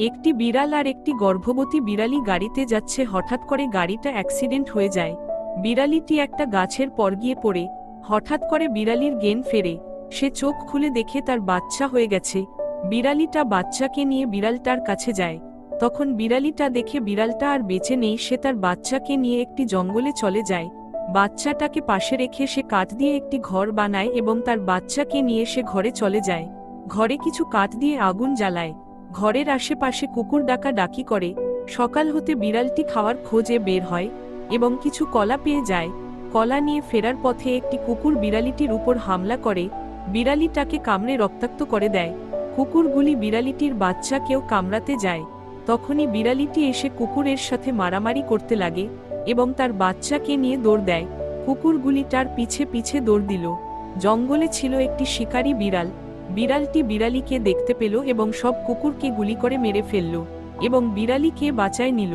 একটি বিড়াল আর একটি গর্ভবতী বিড়ালি গাড়িতে যাচ্ছে। হঠাৎ করে গাড়িটা অ্যাক্সিডেন্ট হয়ে যায়। বিড়ালিটি একটা গাছের পর গিয়ে পড়ে। হঠাৎ করে বিড়ালির জ্ঞান ফেরে। সে চোখ খুলে দেখে তার বাচ্চা হয়ে গেছে। বিড়ালিটা বাচ্চাকে নিয়ে বিড়ালটার কাছে যায়। তখন বিড়ালিটা দেখে বিড়ালটা আর বেঁচে নেই। সে তার বাচ্চাকে নিয়ে একটি জঙ্গলে চলে যায়। বাচ্চাটাকে পাশে রেখে সে কাঠ দিয়ে একটি ঘর বানায় এবং তার বাচ্চাকে নিয়ে সে ঘরে চলে যায়। ঘরে কিছু কাঠ দিয়ে আগুন জ্বালায়। ঘরের আশেপাশে কুকুর ডাকাডাকি করে। সকাল হতে বিড়ালটি খাওয়ার খোঁজে বের হয় এবং কিছু কলা পেয়ে যায়। কলা নিয়ে ফেরার পথে একটি কুকুর বিড়ালিটির উপর হামলা করে। বিড়ালিটাকে কামড়ে রক্তাক্ত করে দেয়। কুকুরগুলি বিড়ালিটির বাচ্চাকেও কামড়াতে যায়। তখনই বিড়ালিটি এসে কুকুরের সাথে মারামারি করতে লাগে এবং তার বাচ্চাকে নিয়ে দৌড় দেয়। কুকুরগুলি তার পিছে পিছে দৌড় দিল। জঙ্গলে ছিল একটি শিকারী বিড়াল। বিড়ালটি বিড়ালিকে দেখতে পেল এবং সব কুকুরকে গুলি করে মেরে ফেলল এবং বিড়ালিকে বাঁচায় নিল।